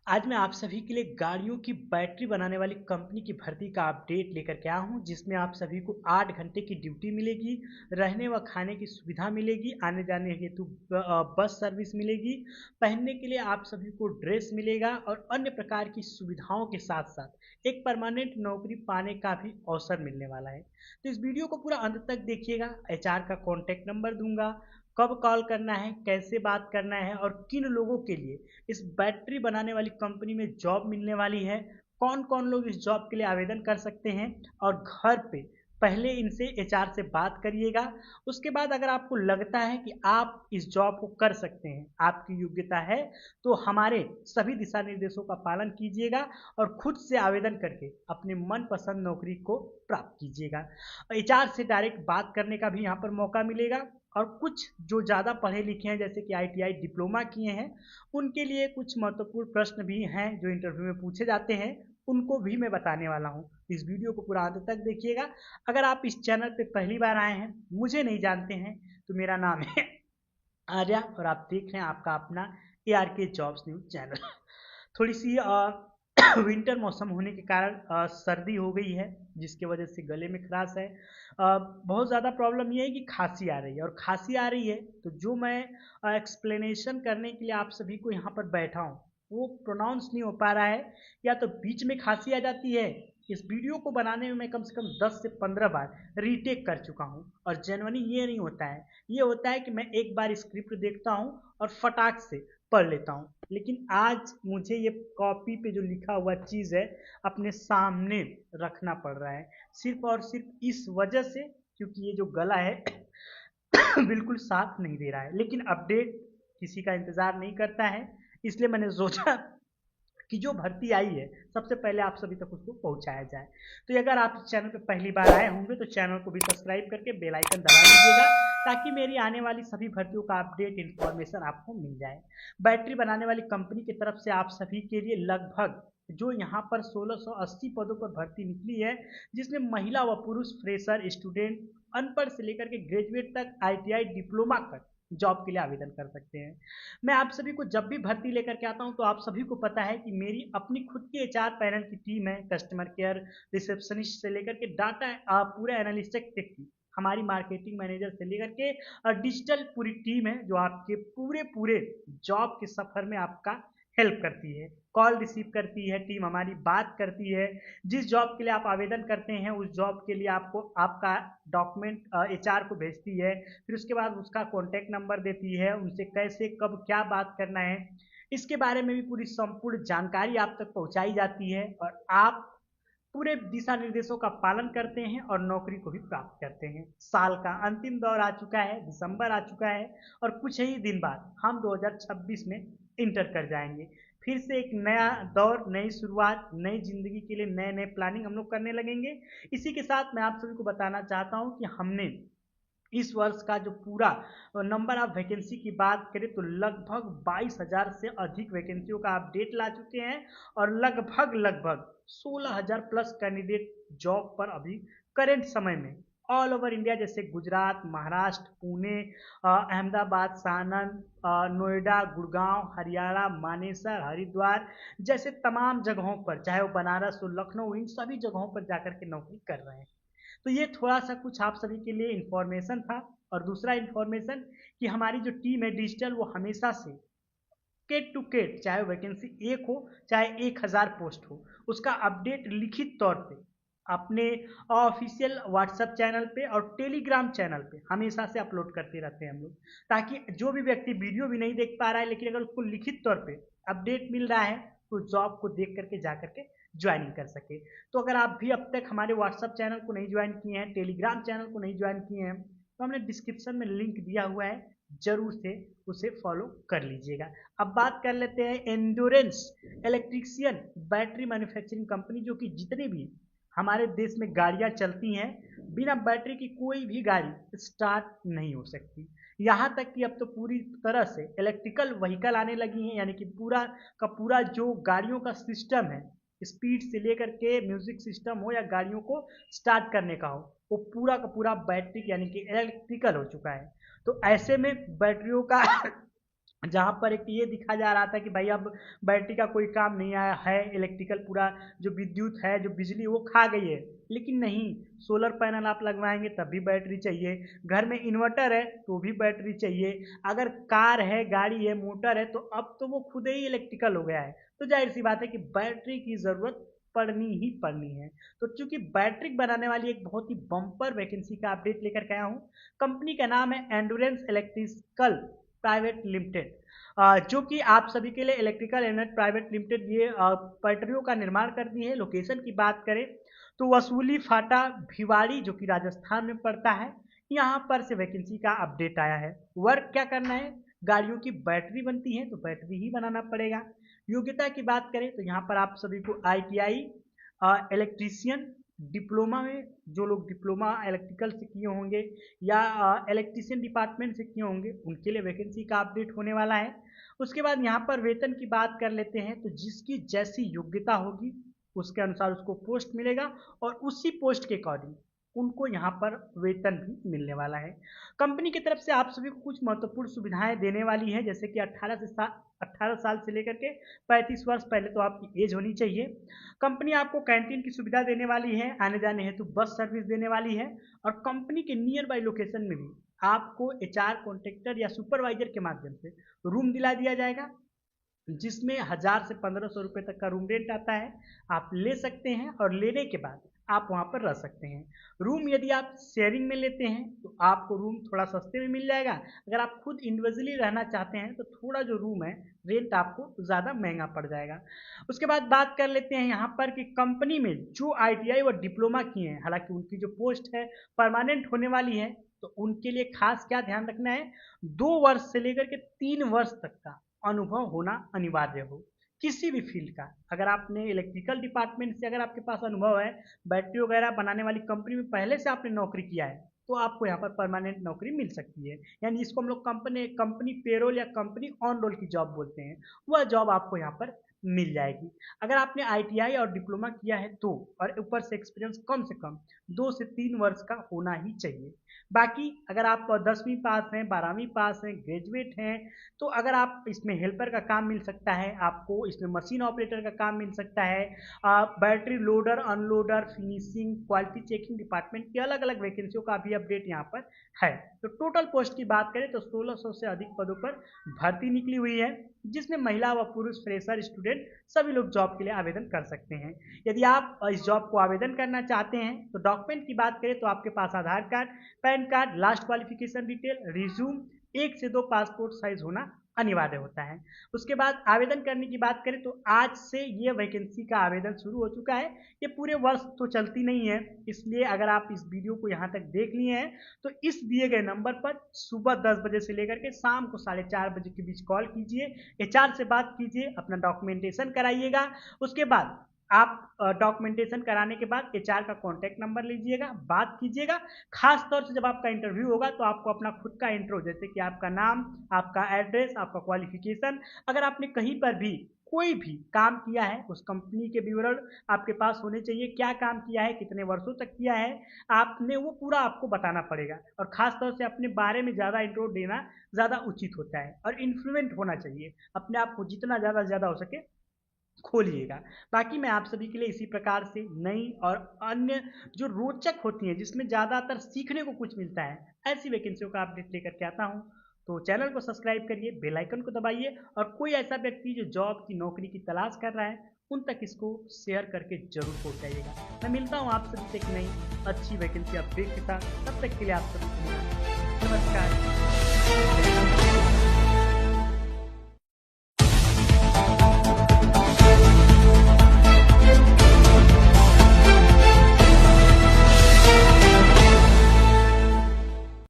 आज मैं आप सभी के लिए गाड़ियों की बैटरी बनाने वाली कंपनी की भर्ती का अपडेट लेकर के आया हूं, जिसमें आप सभी को 8 घंटे की ड्यूटी मिलेगी, रहने व खाने की सुविधा मिलेगी, आने जाने हेतु बस सर्विस मिलेगी, पहनने के लिए आप सभी को ड्रेस मिलेगा और अन्य प्रकार की सुविधाओं के साथ साथ एक परमानेंट नौकरी पाने का भी अवसर मिलने वाला है। तो इस वीडियो को पूरा अंत तक देखिएगा। एचआर का कॉन्टैक्ट नंबर दूंगा, कब कॉल करना है, कैसे बात करना है और किन लोगों के लिए इस बैटरी बनाने वाली कंपनी में जॉब मिलने वाली है, कौन कौन लोग इस जॉब के लिए आवेदन कर सकते हैं। और घर पे पहले इनसे एचआर से बात करिएगा। उसके बाद अगर आपको लगता है कि आप इस जॉब को कर सकते हैं, आपकी योग्यता है, तो हमारे सभी दिशा निर्देशों का पालन कीजिएगा और खुद से आवेदन करके अपने मनपसंद नौकरी को प्राप्त कीजिएगा। एचआर से डायरेक्ट बात करने का भी यहाँ पर मौका मिलेगा। और कुछ जो ज़्यादा पढ़े लिखे हैं, जैसे कि आईटीआई डिप्लोमा किए हैं, उनके लिए कुछ महत्वपूर्ण प्रश्न भी हैं जो इंटरव्यू में पूछे जाते हैं, उनको भी मैं बताने वाला हूँ। इस वीडियो को पूरा अंत तक देखिएगा। अगर आप इस चैनल पे पहली बार आए हैं, मुझे नहीं जानते हैं, तो मेरा नाम है आर्या और आप देख रहे हैं आपका अपना ARK जॉब्स न्यूज चैनल। थोड़ी सी विंटर मौसम होने के कारण सर्दी हो गई है, जिसके वजह से गले में खराश है। बहुत ज़्यादा प्रॉब्लम ये है कि खांसी आ रही है, और खांसी आ रही है तो जो मैं एक्सप्लेनेशन करने के लिए आप सभी को यहाँ पर बैठा हूँ, वो प्रोनाउंस नहीं हो पा रहा है, या तो बीच में खांसी आ जाती है। इस वीडियो को बनाने में मैं कम से कम 10 से 15 बार रीटेक कर चुका हूँ, और जनरली ये नहीं होता है। ये होता है कि मैं एक बार स्क्रिप्ट देखता हूँ और फटाक से पढ़ लेता हूँ, लेकिन आज मुझे ये कॉपी पे जो लिखा हुआ चीज़ है अपने सामने रखना पड़ रहा है, सिर्फ और सिर्फ इस वजह से क्योंकि ये जो गला है बिल्कुल साथ नहीं दे रहा है। लेकिन अपडेट किसी का इंतज़ार नहीं करता है, इसलिए मैंने सोचा कि जो भर्ती आई है सबसे पहले आप सभी तक उसको पहुंचाया जाए। तो अगर आप इस चैनल पर पहली बार आए होंगे तो चैनल को भी सब्सक्राइब करके बेल आइकन दबा लीजिएगा, ताकि मेरी आने वाली सभी भर्तियों का अपडेट इन्फॉर्मेशन आपको मिल जाए। बैटरी बनाने वाली कंपनी की तरफ से आप सभी के लिए लगभग जो यहाँ पर 1680 पदों पर भर्ती निकली है, जिसमें महिला व पुरुष, फ्रेशर, स्टूडेंट, अनपढ़ से लेकर के ग्रेजुएट तक, आईटीआई डिप्लोमा तक जॉब के लिए आवेदन कर सकते हैं। मैं आप सभी को जब भी भर्ती लेकर के आता हूं, तो आप सभी को पता है कि मेरी अपनी खुद की एचआर पैनल की टीम है, कस्टमर केयर, रिसेप्शनिस्ट से लेकर के डाटा पूरे एनालिस्टिक तक की, हमारी मार्केटिंग मैनेजर से लेकर के डिजिटल पूरी टीम है, जो आपके पूरे पूरे जॉब के सफर में आपका हेल्प करती है। कॉल रिसीव करती है टीम, हमारी बात करती है। जिस जॉब के लिए आप आवेदन करते हैं, उस जॉब के लिए आपको आपका डॉक्यूमेंट एचआर को भेजती है, फिर उसके बाद उसका कॉन्टैक्ट नंबर देती है, उनसे कैसे कब क्या बात करना है, इसके बारे में भी पूरी संपूर्ण जानकारी आप तक पहुंचाई जाती है, और आप पूरे दिशा निर्देशों का पालन करते हैं और नौकरी को भी प्राप्त करते हैं। साल का अंतिम दौर आ चुका है, दिसंबर आ चुका है, और कुछ ही दिन बाद हम 2026 में इंटर कर जाएंगे। फिर से एक नया दौर, नई शुरुआत, नई जिंदगी के लिए नए नए प्लानिंग हम लोग करने लगेंगे। इसी के साथ मैं आप सभी को बताना चाहता हूं कि हमने इस वर्ष का जो पूरा नंबर ऑफ वैकेंसी की बात करें, तो लगभग 22,000 से अधिक वैकेंसियों का अपडेट ला चुके हैं, और लगभग लगभग 16,000 प्लस कैंडिडेट जॉब पर अभी करेंट समय में ऑल ओवर इंडिया, जैसे गुजरात, महाराष्ट्र, पुणे, अहमदाबाद, सानंद, नोएडा, गुड़गांव, हरियाणा, मानेसर, हरिद्वार जैसे तमाम जगहों पर, चाहे वो बनारस हो, लखनऊ, इन सभी जगहों पर जाकर के नौकरी कर रहे हैं। तो ये थोड़ा सा कुछ आप सभी के लिए इन्फॉर्मेशन था। और दूसरा इन्फॉर्मेशन कि हमारी जो टीम है डिजिटल, वो हमेशा से केट टू केट, चाहे वैकेंसी एक हो, चाहे 1,000 पोस्ट हो, उसका अपडेट लिखित तौर पे अपने ऑफिशियल व्हाट्सएप चैनल पे और टेलीग्राम चैनल पे हमेशा से अपलोड करते रहते हैं हम लोग, ताकि जो भी व्यक्ति वीडियो भी नहीं देख पा रहा है, लेकिन अगर उसको लिखित तौर पे अपडेट मिल रहा है, तो जॉब को देख करके जा करके ज्वाइनिंग कर सके। तो अगर आप भी अब तक हमारे व्हाट्सएप चैनल को नहीं ज्वाइन किए हैं, टेलीग्राम चैनल को नहीं ज्वाइन किए हैं, तो हमने डिस्क्रिप्शन में लिंक दिया हुआ है, जरूर से उसे फॉलो कर लीजिएगा। अब बात कर लेते हैं endurance electrician battery manufacturing company, जो कि जितनी भी हमारे देश में गाड़ियां चलती हैं, बिना बैटरी की कोई भी गाड़ी स्टार्ट नहीं हो सकती। यहाँ तक कि अब तो पूरी तरह से इलेक्ट्रिकल व्हीकल आने लगी हैं, यानी कि पूरा का पूरा जो गाड़ियों का सिस्टम है, स्पीड से लेकर के म्यूजिक सिस्टम हो या गाड़ियों को स्टार्ट करने का हो, वो पूरा का पूरा बैटरी यानी कि इलेक्ट्रिकल हो चुका है। तो ऐसे में बैटरियों का जहाँ पर एक ये दिखा जा रहा था कि भाई अब बैटरी का कोई काम नहीं आया है, इलेक्ट्रिकल पूरा जो विद्युत है, जो बिजली वो खा गई है। लेकिन नहीं, सोलर पैनल आप लगवाएंगे तब भी बैटरी चाहिए, घर में इन्वर्टर है तो भी बैटरी चाहिए, अगर कार है, गाड़ी है, मोटर है तो अब तो वो खुद ही इलेक्ट्रिकल हो गया है। तो जाहिर सी बात है कि बैटरी की ज़रूरत पड़नी ही पड़नी है। तो चूंकि बैटरी बनाने वाली एक बहुत ही बम्पर वैकेंसी का अपडेट लेकर के आया हूँ। कंपनी का नाम है एंडोरेंस इलेक्ट्रिकल प्राइवेट लिमिटेड, जो कि आप सभी के लिए इलेक्ट्रिकल यूनिट प्राइवेट लिमिटेड ये बैटरियों का निर्माण करती है। लोकेशन की बात करें तो वसूली फाटा भिवाड़ी, जो कि राजस्थान में पड़ता है, यहाँ पर से वैकेंसी का अपडेट आया है। वर्क क्या करना है, गाड़ियों की बैटरी बनती है तो बैटरी ही बनाना पड़ेगा। योग्यता की बात करें तो यहाँ पर आप सभी को ITI, इलेक्ट्रीशियन, डिप्लोमा में जो लोग डिप्लोमा इलेक्ट्रिकल से किए होंगे या इलेक्ट्रीशियन डिपार्टमेंट से किए होंगे उनके लिए वैकेंसी का अपडेट होने वाला है। उसके बाद यहाँ पर वेतन की बात कर लेते हैं, तो जिसकी जैसी योग्यता होगी उसके अनुसार उसको पोस्ट मिलेगा और उसी पोस्ट के अकॉर्डिंग उनको यहाँ पर वेतन भी मिलने वाला है। कंपनी की तरफ से आप सभी को कुछ महत्वपूर्ण सुविधाएं देने वाली है, जैसे कि 18 साल से लेकर के 35 वर्ष पहले तो आपकी एज होनी चाहिए। कंपनी आपको कैंटीन की सुविधा देने वाली है, आने जाने हेतु बस सर्विस देने वाली है और कंपनी के नियर बाई लोकेशन में भी आपको HR कॉन्ट्रैक्टर या सुपरवाइजर के माध्यम से रूम दिला दिया जाएगा, जिसमें 1000 से 1500 रुपये तक का रूम रेंट आता है। आप ले सकते हैं और लेने के बाद आप वहाँ पर रह सकते हैं। रूम यदि आप शेयरिंग में लेते हैं तो आपको रूम थोड़ा सस्ते में मिल जाएगा। अगर आप खुद इंडिविजुअली रहना चाहते हैं तो थोड़ा जो रूम है रेंट आपको ज़्यादा महंगा पड़ जाएगा। उसके बाद बात कर लेते हैं यहाँ पर कि कंपनी में जो ITI और डिप्लोमा किए हैं, हालांकि उनकी जो पोस्ट है परमानेंट होने वाली है, तो उनके लिए खास क्या ध्यान रखना है, 2 वर्ष से लेकर के 3 वर्ष तक का अनुभव होना अनिवार्य हो किसी भी फील्ड का। अगर आपने इलेक्ट्रिकल डिपार्टमेंट से अगर आपके पास अनुभव है, बैटरी वगैरह बनाने वाली कंपनी में पहले से आपने नौकरी किया है, तो आपको यहाँ पर परमानेंट नौकरी मिल सकती है। यानी जिसको हम लोग कंपनी पेरोल या कंपनी ऑन रोल की जॉब बोलते हैं, वह जॉब आपको यहाँ पर मिल जाएगी। अगर आपने ITI और डिप्लोमा किया है तो, और ऊपर से एक्सपीरियंस कम से कम 2 से 3 वर्ष का होना ही चाहिए। बाकी अगर आप 10वीं पास हैं, 12वीं पास हैं, ग्रेजुएट हैं, तो अगर आप इसमें हेल्पर का काम मिल सकता है, आपको इसमें मशीन ऑपरेटर का काम मिल सकता है, battery loader, unloader, finishing, quality checking department की अलग अलग वैकेंसियों का भी अपडेट यहाँ पर है। तो टोटल पोस्ट की बात करें तो 1600 से अधिक पदों पर भर्ती निकली हुई है, जिसमें महिला व पुरुष फ्रेशर स्टूडेंट सभी लोग जॉब के लिए आवेदन कर सकते हैं। यदि आप इस जॉब को आवेदन करना चाहते हैं तो डॉक्यूमेंट की बात करें तो आपके पास Aadhaar card, PAN card, last qualification detail, resume, 1 से 2 पासपोर्ट साइज होना अनिवार्य होता है। उसके बाद आवेदन करने की बात करें तो आज से ये वैकेंसी का आवेदन शुरू हो चुका है। ये पूरे वर्ष तो चलती नहीं है, इसलिए अगर आप इस वीडियो को यहाँ तक देख लिए हैं तो इस दिए गए नंबर पर सुबह 10 बजे से लेकर के शाम को 4:30 बजे के बीच कॉल कीजिए, HR से बात कीजिए, अपना डॉक्यूमेंटेशन कराइएगा। उसके बाद आप डॉक्यूमेंटेशन कराने के बाद HR का कॉन्टैक्ट नंबर लीजिएगा, बात कीजिएगा। खास तौर से जब आपका इंटरव्यू होगा तो आपको अपना खुद का इंट्रो, जैसे कि आपका नाम, आपका एड्रेस, आपका क्वालिफिकेशन, अगर आपने कहीं पर भी कोई भी काम किया है उस कंपनी के विवरण आपके पास होने चाहिए। क्या काम किया है, कितने वर्षों तक किया है आपने, वो पूरा आपको बताना पड़ेगा। और ख़ास तौर से अपने बारे में ज़्यादा इंट्रो देना ज़्यादा उचित होता है और इन्फ्लुएंट होना चाहिए। अपने आप को जितना ज़्यादा से ज़्यादा हो सके खोलिएगा। बाकी मैं आप सभी के लिए इसी प्रकार से नई और अन्य जो रोचक होती हैं, जिसमें ज़्यादातर सीखने को कुछ मिलता है, ऐसी वैकेंसियों का अपडेट लेकर के आता हूँ। तो चैनल को सब्सक्राइब करिए, बेल आइकन को दबाइए और कोई ऐसा व्यक्ति जो जॉब की नौकरी की तलाश कर रहा है उन तक इसको शेयर करके जरूर पहुँचाइएगा। मैं मिलता हूँ आप सभी से एक नई अच्छी वैकेंसी अपडेट के साथ। तब तक के लिए आप सभी को नमस्कार।